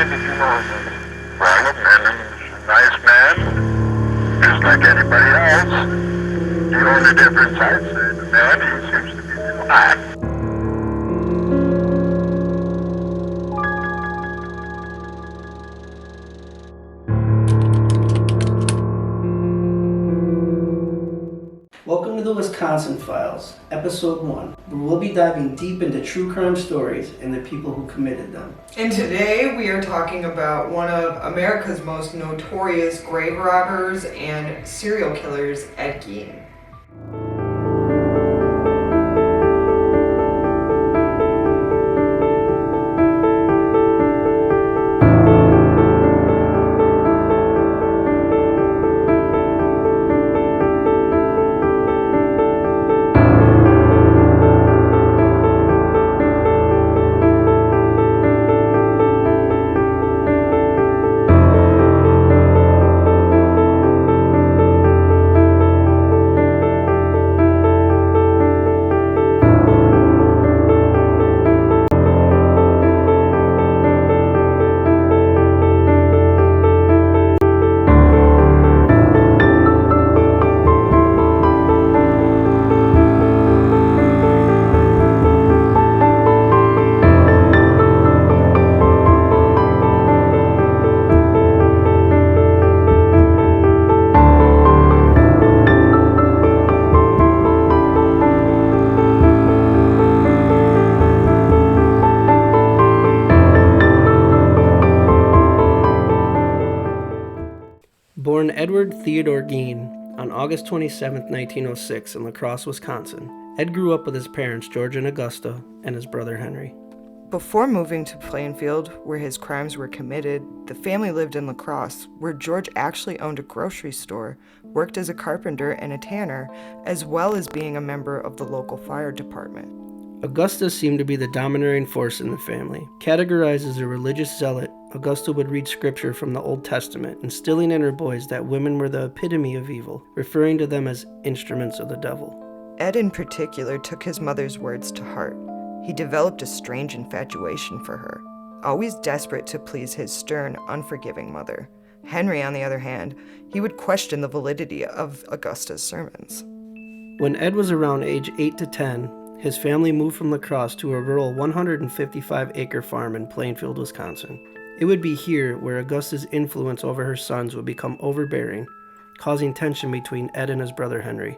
that you know him? Well, Brandon's a nice man, just like anybody else. The only difference, I'd say, the man, he seems to be too hot. Welcome to the Wisconsin Files, Episode 1, where we'll be diving deep into true crime stories and the people who committed them. And today we are talking about one of America's most notorious grave robbers and serial killers, Ed Gein. Born Edward Theodore Gein on August 27, 1906 in La Crosse, Wisconsin, Ed grew up with his parents George and Augusta and his brother Henry. Before moving to Plainfield, where his crimes were committed, the family lived in La Crosse, where George actually owned a grocery store, worked as a carpenter and a tanner, as well as being a member of the local fire department. Augusta seemed to be the domineering force in the family. Categorized as a religious zealot, Augusta would read scripture from the Old Testament, instilling in her boys that women were the epitome of evil, referring to them as instruments of the devil. Ed in particular took his mother's words to heart. He developed a strange infatuation for her, always desperate to please his stern, unforgiving mother. Henry, on the other hand, he would question the validity of Augusta's sermons. When Ed was around age 8 to 10, his family moved from La Crosse to a rural 155-acre farm in Plainfield, Wisconsin. It would be here where Augusta's influence over her sons would become overbearing, causing tension between Ed and his brother Henry.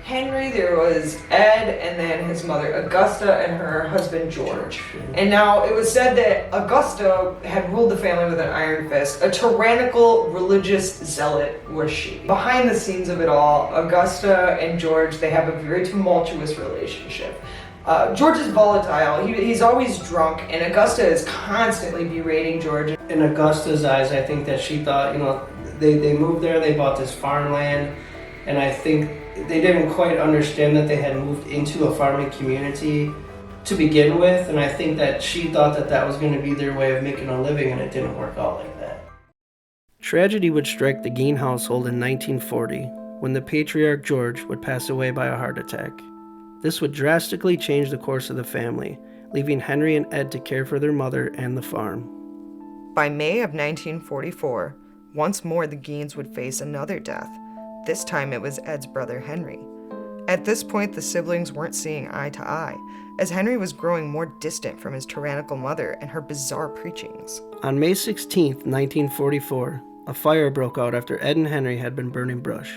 Henry, there was Ed, and then his mother Augusta and her husband George. And now it was said that Augusta had ruled the family with an iron fist. A tyrannical religious zealot was she. Behind the scenes of it all, Augusta and George, they have a very tumultuous relationship. George is volatile. He's always drunk, and Augusta is constantly berating George. In Augusta's eyes, I think that she thought, they moved there, they bought this farmland, and I think they didn't quite understand that they had moved into a farming community to begin with, and I think that she thought that that was going to be their way of making a living, and it didn't work out like that. Tragedy would strike the Gein household in 1940 when the patriarch George would pass away by a heart attack. This would drastically change the course of the family, leaving Henry and Ed to care for their mother and the farm. By May of 1944, once more the Geins would face another death. This time it was Ed's brother Henry. At this point, the siblings weren't seeing eye to eye, as Henry was growing more distant from his tyrannical mother and her bizarre preachings. On May 16, 1944, a fire broke out after Ed and Henry had been burning brush.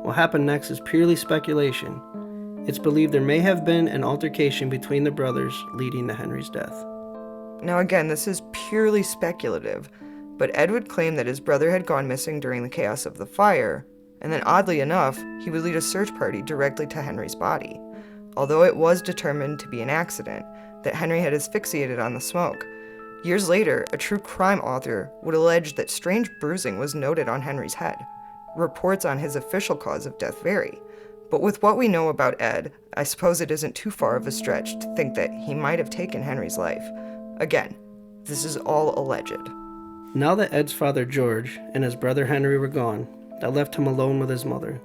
What happened next is purely speculation. It's believed there may have been an altercation between the brothers leading to Henry's death. Now again, this is purely speculative, but Ed would claim that his brother had gone missing during the chaos of the fire, and then oddly enough, he would lead a search party directly to Henry's body. Although it was determined to be an accident, that Henry had asphyxiated on the smoke. Years later, a true crime author would allege that strange bruising was noted on Henry's head. Reports on his official cause of death vary, but with what we know about Ed, I suppose it isn't too far of a stretch to think that he might have taken Henry's life. Again, this is all alleged. Now that Ed's father George and his brother Henry were gone, that left him alone with his mother.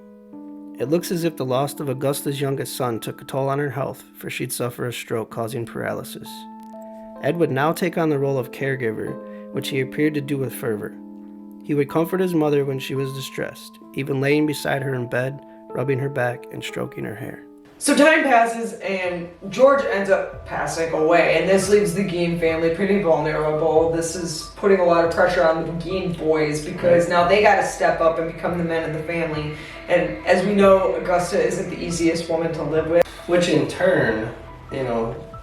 It looks as if the loss of Augusta's youngest son took a toll on her health, for she'd suffer a stroke causing paralysis. Ed would now take on the role of caregiver, which he appeared to do with fervor. He would comfort his mother when she was distressed, even laying beside her in bed, rubbing her back and stroking her hair. So time passes and George ends up passing away, and this leaves the Gein family pretty vulnerable. This is putting a lot of pressure on the Gein boys because now they got to step up and become the men of the family. And as we know, Augusta isn't the easiest woman to live with. Which in turn,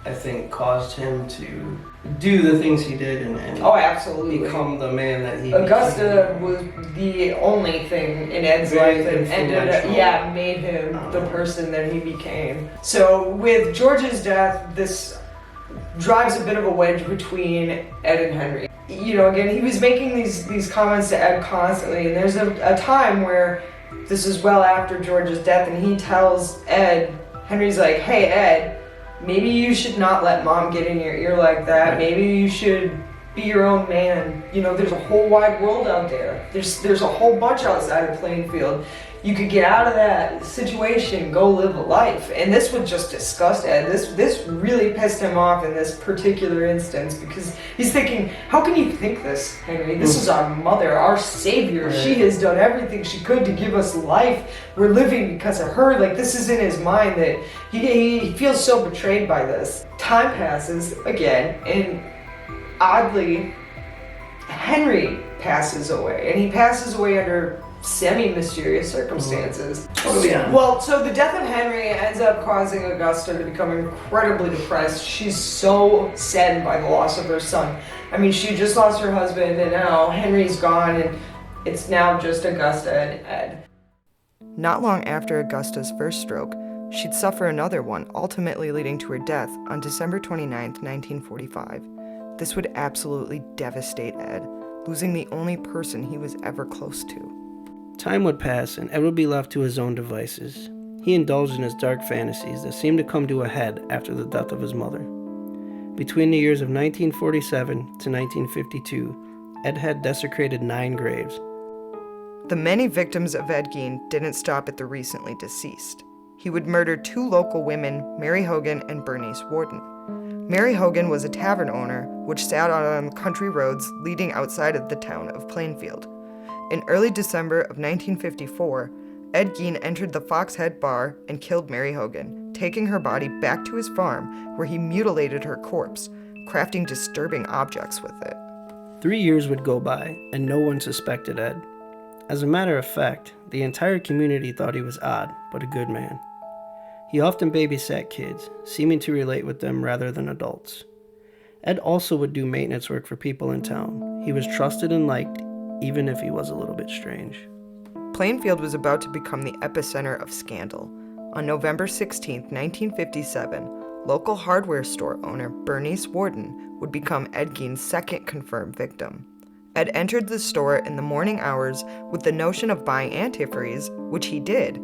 I think caused him to do the things he did and Oh, absolutely. become the man that he Augusta became. was the only thing in Ed's life that made him the person that he became. So with George's death, this drives a bit of a wedge between Ed and Henry. Again, he was making these comments to Ed constantly, and there's a time where this is well after George's death, and he tells Ed, Henry's like, hey Ed, maybe you should not let mom get in your ear like that. Maybe you should be your own man. There's a whole wide world out there. There's a whole bunch outside of Plainfield. You could get out of that situation, go live a life. And this would just disgust Ed. This really pissed him off in this particular instance because he's thinking, how can you think this, Henry? This is our mother, our savior. Right. She has done everything she could to give us life. We're living because of her. This is in his mind that he feels so betrayed by this. Time passes again, and oddly, Henry passes away. And he passes away under semi-mysterious circumstances. Oh, yeah. Well, so the death of Henry ends up causing Augusta to become incredibly depressed. She's so saddened by the loss of her son. She just lost her husband, and now Henry's gone, and it's now just Augusta and Ed. Not long after Augusta's first stroke, she'd suffer another one, ultimately leading to her death on December 29th, 1945. This would absolutely devastate Ed, losing the only person he was ever close to. Time would pass, and Ed would be left to his own devices. He indulged in his dark fantasies that seemed to come to a head after the death of his mother. Between the years of 1947 to 1952, Ed had desecrated 9 graves. The many victims of Ed Gein didn't stop at the recently deceased. He would murder 2 local women, Mary Hogan and Bernice Worden. Mary Hogan was a tavern owner which sat out on country roads leading outside of the town of Plainfield. In early December of 1954, Ed Gein entered the Fox Head Bar and killed Mary Hogan, taking her body back to his farm where he mutilated her corpse, crafting disturbing objects with it. 3 years would go by, and no one suspected Ed. As a matter of fact, the entire community thought he was odd, but a good man. He often babysat kids, seeming to relate with them rather than adults. Ed also would do maintenance work for people in town. He was trusted and liked, even if he was a little bit strange. Plainfield was about to become the epicenter of scandal. On November 16, 1957, local hardware store owner Bernice Worden would become Ed Gein's second confirmed victim. Ed entered the store in the morning hours with the notion of buying antifreeze, which he did,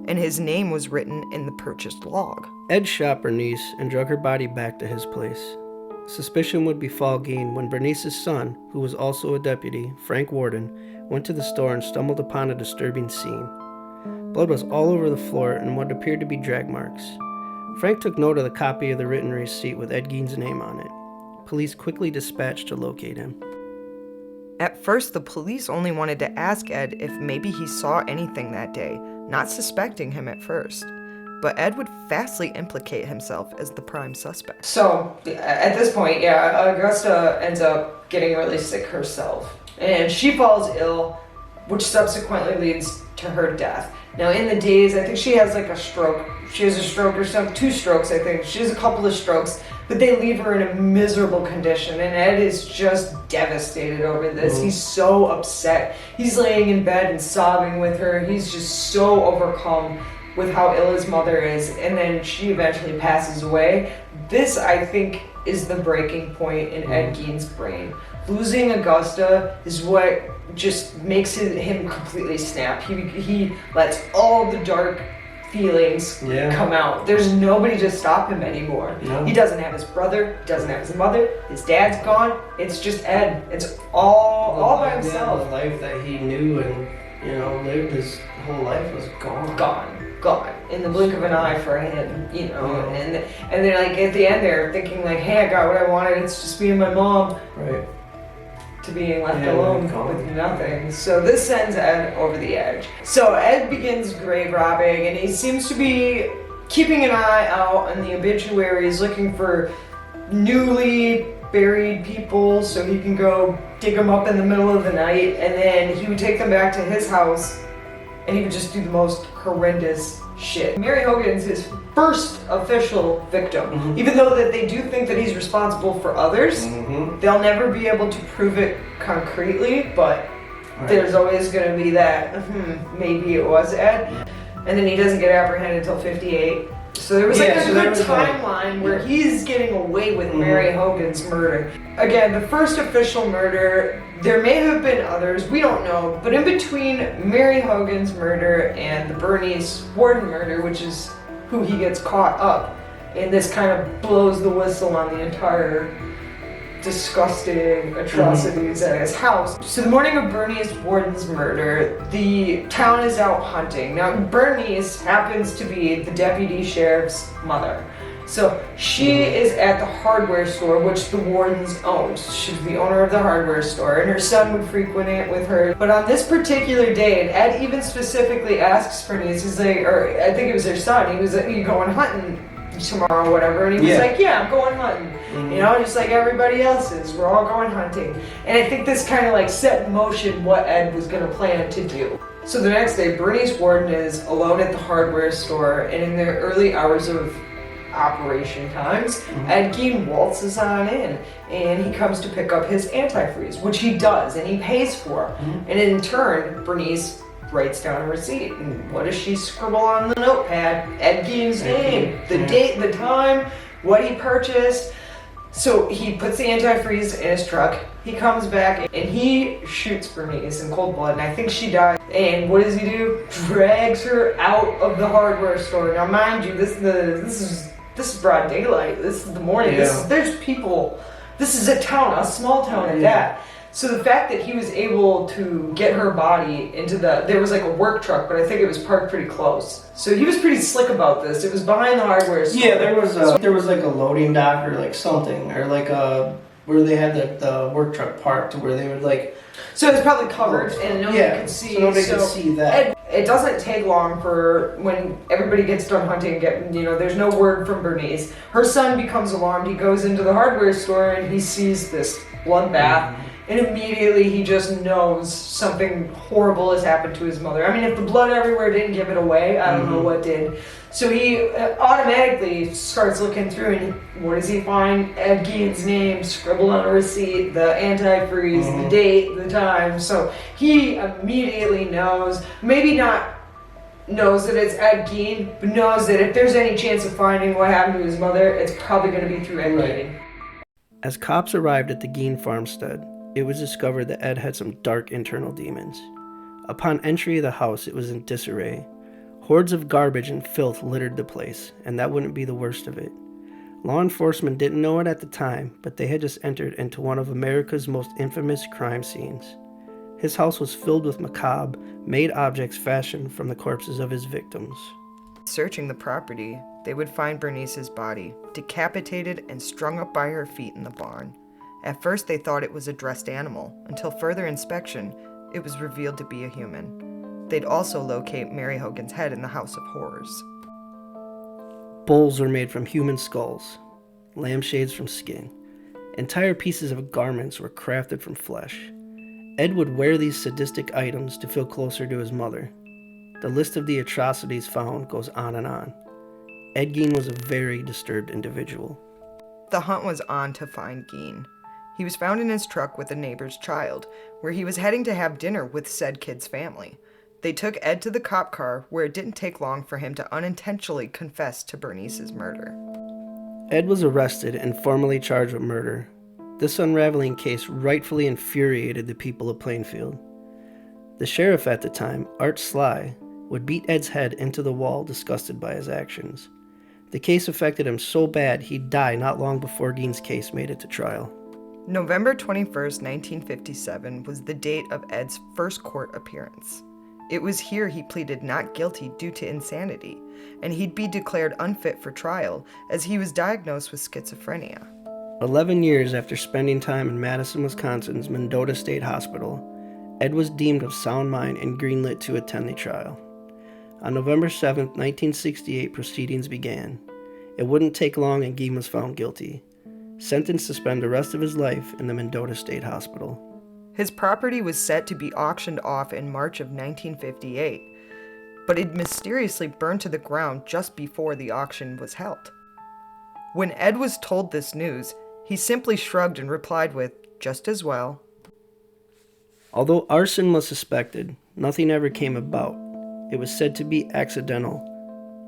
and his name was written in the purchased log. Ed shot Bernice and drug her body back to his place. Suspicion would befall Gein when Bernice's son, who was also a deputy, Frank Worden, went to the store and stumbled upon a disturbing scene. Blood was all over the floor and what appeared to be drag marks. Frank took note of the copy of the written receipt with Ed Gein's name on it. Police quickly dispatched to locate him. At first, the police only wanted to ask Ed if maybe he saw anything that day, not suspecting him at first. But Ed would fastly implicate himself as the prime suspect. So, at this point, Augusta ends up getting really sick herself. And she falls ill, which subsequently leads to her death. Now, in the days, I think she has a stroke. She has a stroke or something, 2 strokes, I think. She has a couple of strokes, but they leave her in a miserable condition. And Ed is just devastated over this. He's so upset. He's laying in bed and sobbing with her. He's just so overcome with how ill his mother is, and then she eventually passes away. This, I think, is the breaking point in Ed Gein's brain. Losing Augusta is what just makes him completely snap. He lets all the dark feelings come out. There's nobody to stop him anymore. No. He doesn't have his brother, he doesn't have his mother, his dad's gone. It's just Ed. It's all by himself. The life that he knew and lived his whole life was gone. Gone. In the blink of an eye for him, and then like at the end they're thinking like, hey, I got what I wanted, it's just me and my mom. Right. To being left alone with nothing. So this sends Ed over the edge. So Ed begins grave robbing, and he seems to be keeping an eye out on the obituaries, looking for newly buried people so he can go dig them up in the middle of the night, and then he would take them back to his house and he would just do the most horrendous shit. Mary Hogan's his first official victim. Even though that they do think that he's responsible for others, they'll never be able to prove it concretely, but there's always going to be that, maybe it was Ed. And then he doesn't get apprehended until 58. So there was a good timeline where he's getting away with Mary Hogan's murder. Again, the first official murder, there may have been others, we don't know, but in between Mary Hogan's murder and the Bernice Worden murder, which is who he gets caught up, and this kind of blows the whistle on the entire disgusting atrocities at his house. So the morning of Bernice Worden's murder, the town is out hunting. Now Bernice happens to be the deputy sheriff's mother. So she is at the hardware store, which the Wardens owned. She's the owner of the hardware store, and her son would frequent it with her. But on this particular day, and Ed even specifically asks Bernice, he's like, or I think it was her son, he was like, you going hunting tomorrow or whatever, and he was like, yeah, I'm going hunting. Just like everybody else is, we're all going hunting. And I think this kind of like set in motion what Ed was going to plan to do. So the next day, Bernice Worden is alone at the hardware store, and in the early hours of operation times, Ed Gein waltzes on in, and he comes to pick up his antifreeze, which he does, and he pays for. And in turn, Bernice writes down a receipt, and what does she scribble on the notepad? Ed Gein's name, the date, the time, what he purchased. So he puts the antifreeze in his truck, he comes back, and he shoots Bernice in cold blood, and I think she died. And what does he do? Drags her out of the hardware store. Now mind you, this is broad daylight, this is the morning, there's people, this is a town, a small town at that. So the fact that he was able to get her body into there was like a work truck, but I think it was parked pretty close. So he was pretty slick about this. It was behind the hardware store. Yeah, there was like a loading dock or like something, or like where they had the work truck parked to where they would like. So it was probably covered and nobody could see. So nobody could see that. It doesn't take long for when everybody gets done hunting, there's no word from Bernice. Her son becomes alarmed. He goes into the hardware store and he sees this bloodbath. And immediately he just knows something horrible has happened to his mother. I mean, if the blood everywhere didn't give it away, I don't know what did. So he automatically starts looking through, and what does he find? Ed Gein's name scribbled on a receipt, the antifreeze, the date, the time. So he immediately knows, maybe not knows that it's Ed Gein, but knows that if there's any chance of finding what happened to his mother, it's probably going to be through Ed Gein. As cops arrived at the Gein farmstead, it was discovered that Ed had some dark internal demons. Upon entry of the house, it was in disarray. Hordes of garbage and filth littered the place, and that wouldn't be the worst of it. Law enforcement didn't know it at the time, but they had just entered into one of America's most infamous crime scenes. His house was filled with macabre, made objects fashioned from the corpses of his victims. Searching the property, they would find Bernice's body, decapitated and strung up by her feet in the barn. At first they thought it was a dressed animal, until further inspection, it was revealed to be a human. They'd also locate Mary Hogan's head in the House of Horrors. Bowls were made from human skulls, lampshades from skin. Entire pieces of garments were crafted from flesh. Ed would wear these sadistic items to feel closer to his mother. The list of the atrocities found goes on and on. Ed Gein was a very disturbed individual. The hunt was on to find Gein. He was found in his truck with a neighbor's child, where he was heading to have dinner with said kid's family. They took Ed to the cop car, where it didn't take long for him to unintentionally confess to Bernice's murder. Ed was arrested and formally charged with murder. This unraveling case rightfully infuriated the people of Plainfield. The sheriff at the time, Art Sly, would beat Ed's head into the wall, disgusted by his actions. The case affected him so bad he'd die not long before Gein's case made it to trial. November 21st, 1957 was the date of Ed's first court appearance. It was here he pleaded not guilty due to insanity, and he'd be declared unfit for trial as he was diagnosed with schizophrenia. 11 years after spending time in Madison, Wisconsin's Mendota State Hospital, Ed was deemed of sound mind and greenlit to attend the trial. On November 7, 1968, proceedings began. It wouldn't take long and Gein was found guilty, sentenced to spend the rest of his life in the Mendota State Hospital. His property was set to be auctioned off in March of 1958, but it mysteriously burned to the ground just before the auction was held. When Ed was told this news, he simply shrugged and replied with, "Just as well." Although arson was suspected, nothing ever came about. It was said to be accidental.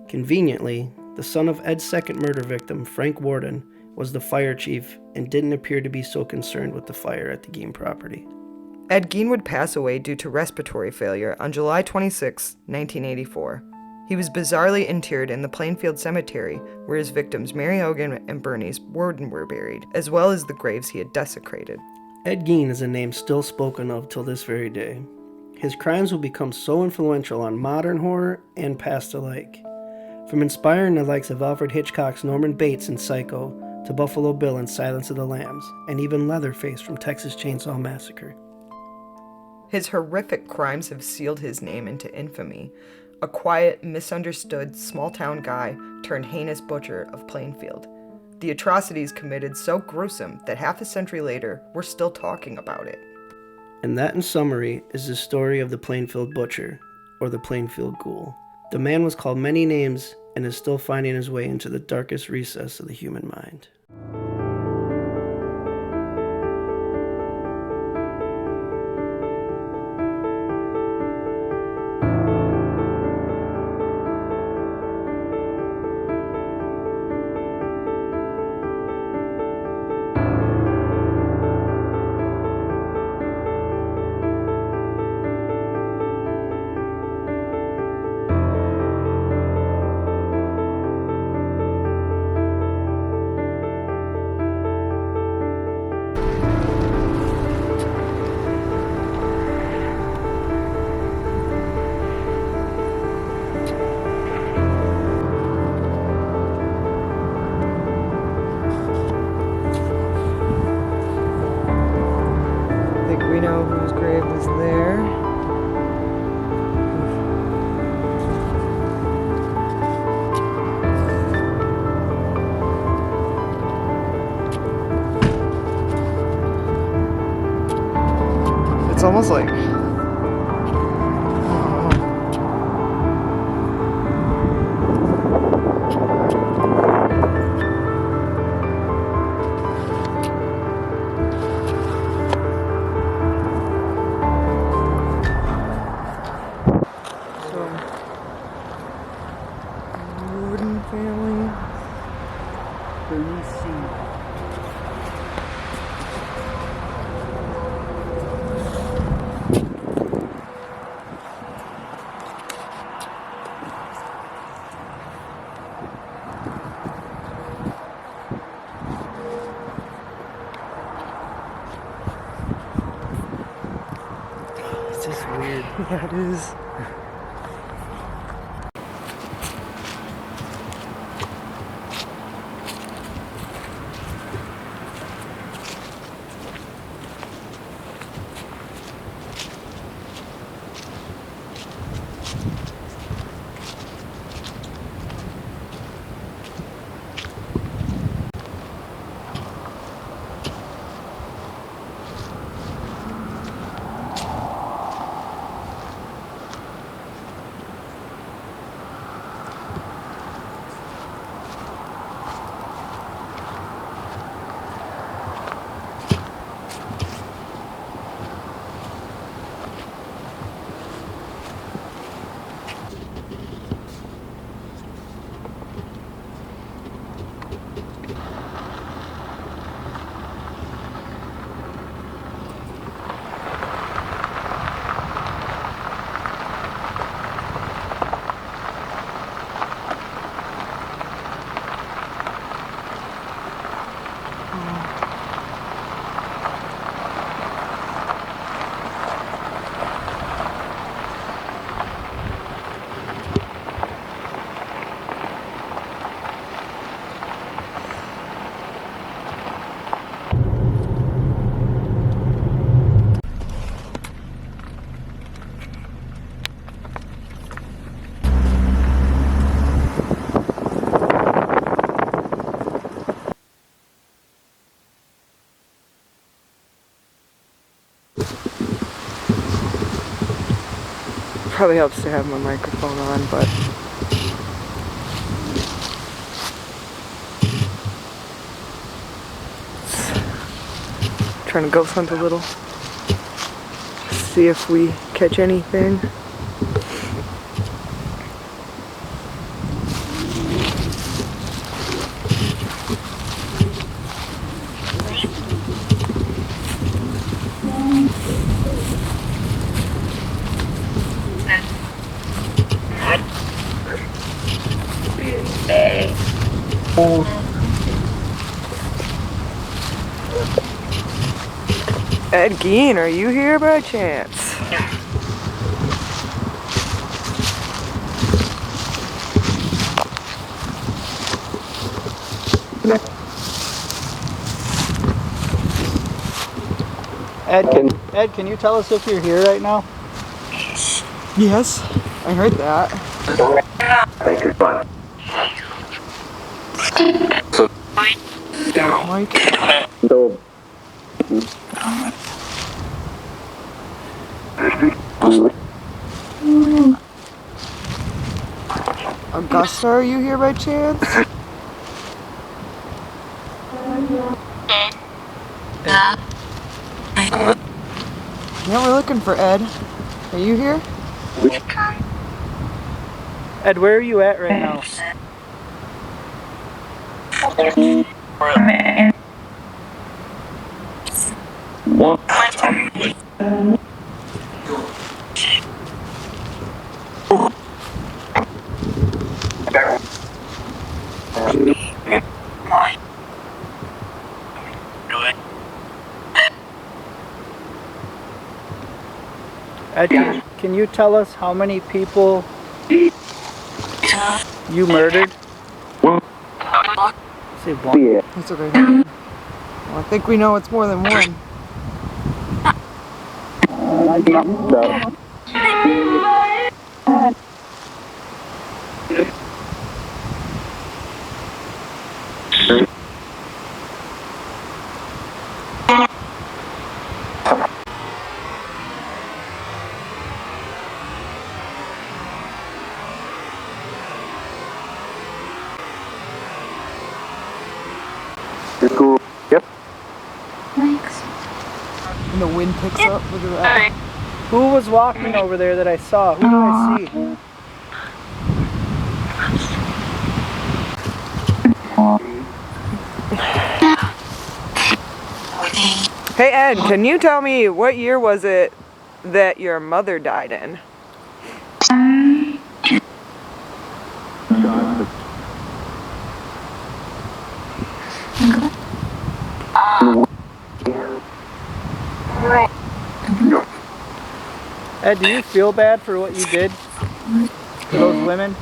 Conveniently, the son of Ed's second murder victim, Frank Worden, was the fire chief and didn't appear to be so concerned with the fire at the Gein property. Ed Gein would pass away due to respiratory failure on July 26, 1984. He was bizarrely interred in the Plainfield Cemetery, where his victims Mary Hogan and Bernice Worden were buried, as well as the graves he had desecrated. Ed Gein is a name still spoken of till this very day. His crimes will become so influential on modern horror and past alike. From inspiring the likes of Alfred Hitchcock's Norman Bates in Psycho, to Buffalo Bill in Silence of the Lambs, and even Leatherface from Texas Chainsaw Massacre. His horrific crimes have sealed his name into infamy, a quiet, misunderstood, small-town guy turned heinous butcher of Plainfield. The atrocities committed so gruesome that half a century later, we're still talking about it. And that, in summary, is the story of the Plainfield Butcher, or the Plainfield Ghoul. The man was called many names and is still finding his way into the darkest recess of the human mind. It's almost like... Worden family. Bernice Worden. It's just weird. Yeah, it is. Probably helps to have my microphone on, but trying to ghost hunt a little. See if we catch anything. Ed Gein, are you here by chance? Ed, can you tell us if you're here right now? Yes, I heard that. Mike? Augusta, are you here by chance? Yeah, we're looking for Ed. Are you here? Ed, where are you at right now? Ed, can you tell us how many people you murdered? Say one. That's okay. Well, I think we know it's more than one. Yep. And the wind picks up. Look at that. Who was walking over there that I saw? Who do I see? Hey Ed, can you tell me what year was it that your mother died in? Ed, do you feel bad for what you did to those women?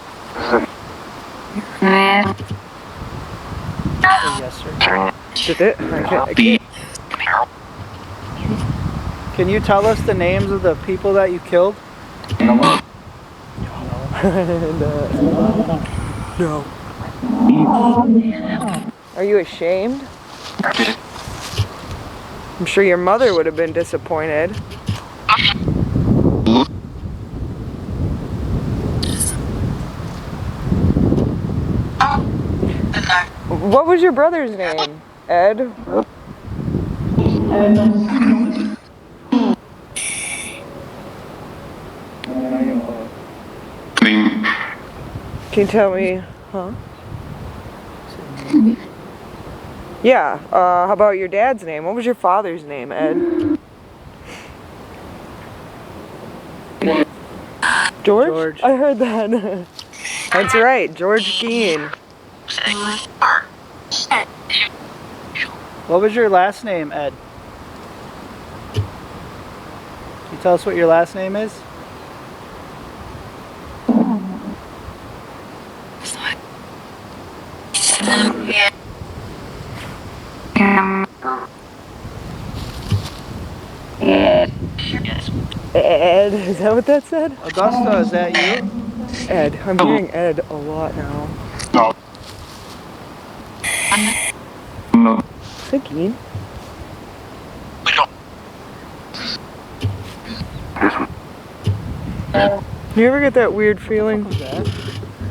Yes, sir. Did it? I can't. Can you tell us the names of the people that you killed? No. Are you ashamed? I'm sure your mother would have been disappointed. What was your brother's name, Ed? Can you tell me, huh? Yeah, how about your dad's name? What was your father's name, Ed? George? I heard that. That's right, George Gein. What was your last name, Ed? Can you tell us what your last name is? Ed, is that what that said? Augusta, is that you? Ed, I'm hearing Ed a lot now. Is it Gein? You ever get that weird feeling? What was that?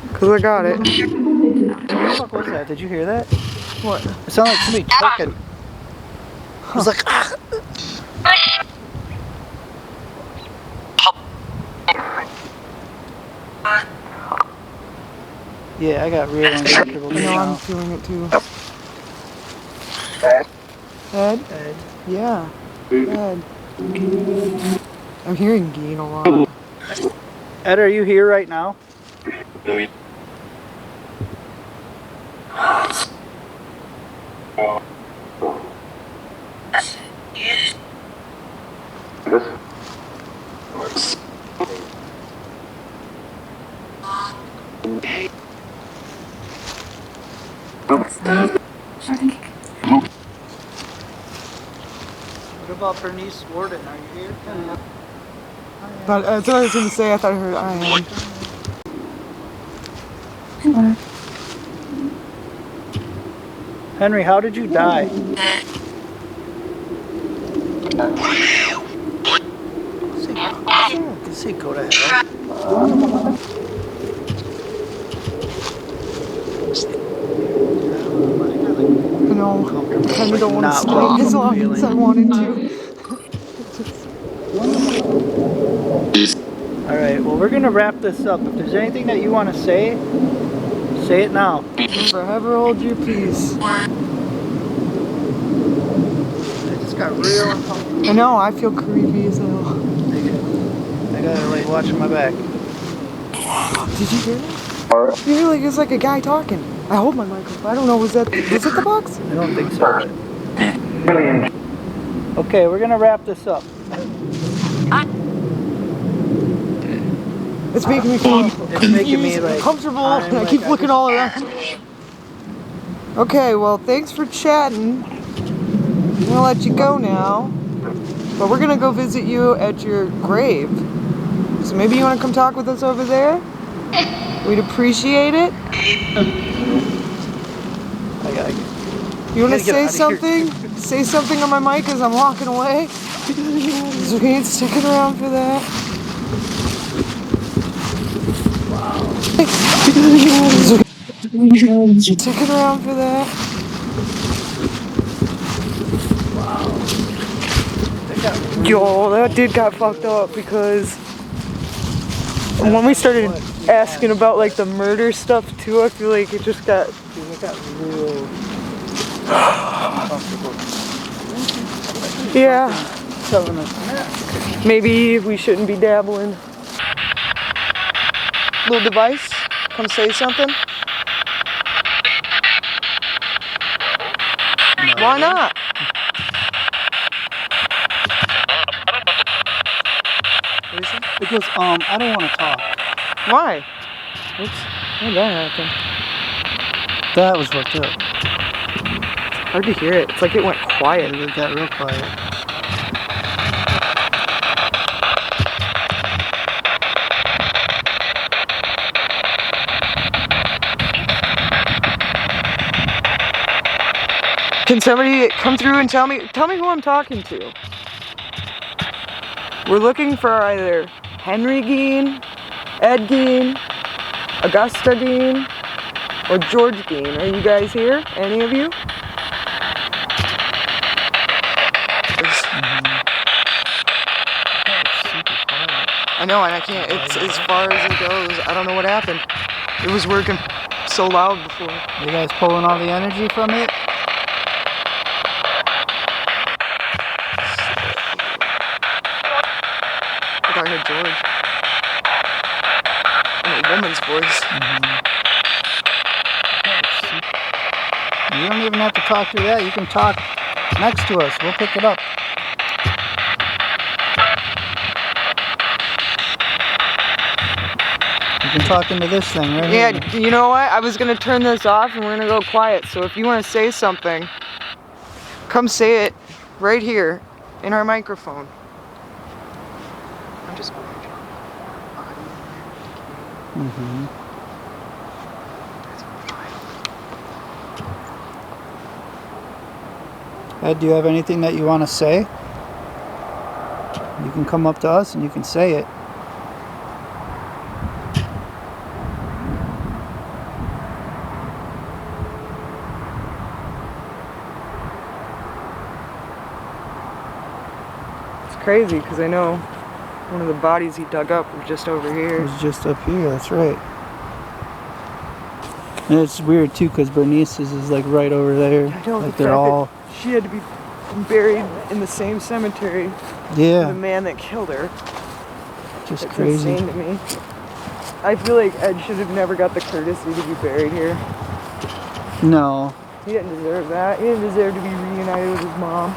Because I got it. What the fuck was that? Did you hear that? What? It sounded like somebody choking. It was like, ah! Yeah, I got real uncomfortable. I know, I'm feeling it too. Ed? Ed. Yeah. Ed. I'm hearing Gein a lot. Ed, are you here right now? What about Bernice Worden? Are you here? That's what I was going to say. I thought I heard I am. Henry, how did you die? Say go to hell. No, I kind of don't want to stay as long as I wanted to. Alright, well, we're going to wrap this up. If there's anything that you want to say it now. Forever hold your peace. I just got real uncomfortable. I know, I feel creepy as hell. I gotta, like, watch my back. Did you hear that? You hear like it's like a guy talking. I hold my microphone. I don't know, was it the box? I don't think so. Okay, we're gonna wrap this up. It's making me feel It's making me like comfortable. I keep looking all around. Okay, well, thanks for chatting. I'm gonna let you go now, but we're gonna go visit you at your grave. So maybe you want to come talk with us over there? We'd appreciate it. You want to say something? Say something on my mic as I'm walking away. So we ain't sticking around for that. Sticking around for that. Yo, that dude got fucked up because when we started asking about like the murder stuff too, I feel like it just got real uncomfortable. yeah. Maybe we shouldn't be dabbling. Little device, come say something. No. Why not? Because I don't want to talk. Why? Oops. How did that happen? That was fucked up. Hard to hear it. It's like it went quiet. It got real quiet. Can somebody come through and tell me who I'm talking to? We're looking for either Henry Gein, Ed Gein, Augusta Gein, or George Gein. Are you guys here? Any of you? I know, and I can't. It's as far as it goes. I don't know what happened. It was working so loud before. You guys pulling all the energy from it? I thought I heard George. And a woman's voice. You don't even have to talk through that. You can talk next to us. We'll pick it up. You can talk into this thing, right? Yeah, you know what? I was going to turn this off and we're going to go quiet. So if you want to say something, come say it right here in our microphone. I'm just going to drop audio in there. Ed, do you have anything that you want to say? You can come up to us and you can say it. crazy because I know one of the bodies he dug up was just over It here. was just up here, that's right. And it's weird too because Bernice's is like right over there. I know, Like the they're fact all. that she had to be buried in the same cemetery with the Yeah, man that killed her. just It's crazy. insane to me. I feel like Ed should have never got the courtesy to be buried here. No. He didn't deserve that. He didn't deserve to be reunited with his mom.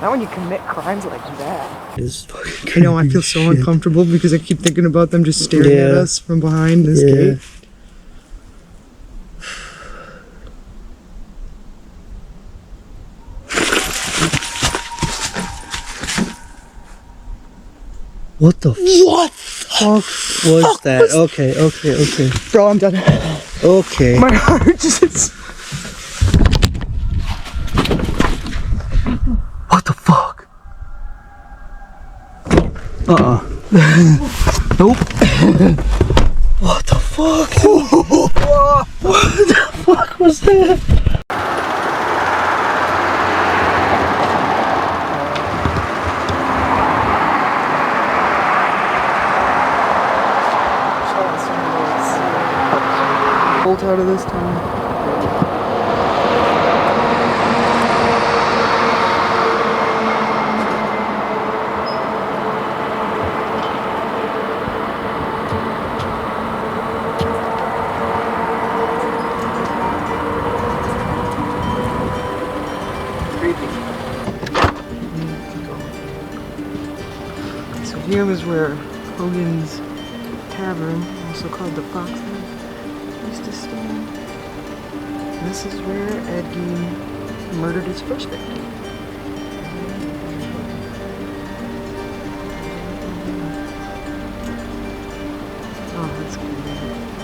Not when you commit crimes like that. I know, I feel so uncomfortable because I keep thinking about them just staring at us from behind this gate. What the fuck was that? Okay. Bro, I'm done. Okay. My heart just... What the fuck? Nope. What the fuck? What the fuck was that? Bolt out of this town. So here was where Hogan's Tavern, also called the Foxhead, used to stand. This is where Ed Gein murdered his first victim. Oh, that's cool.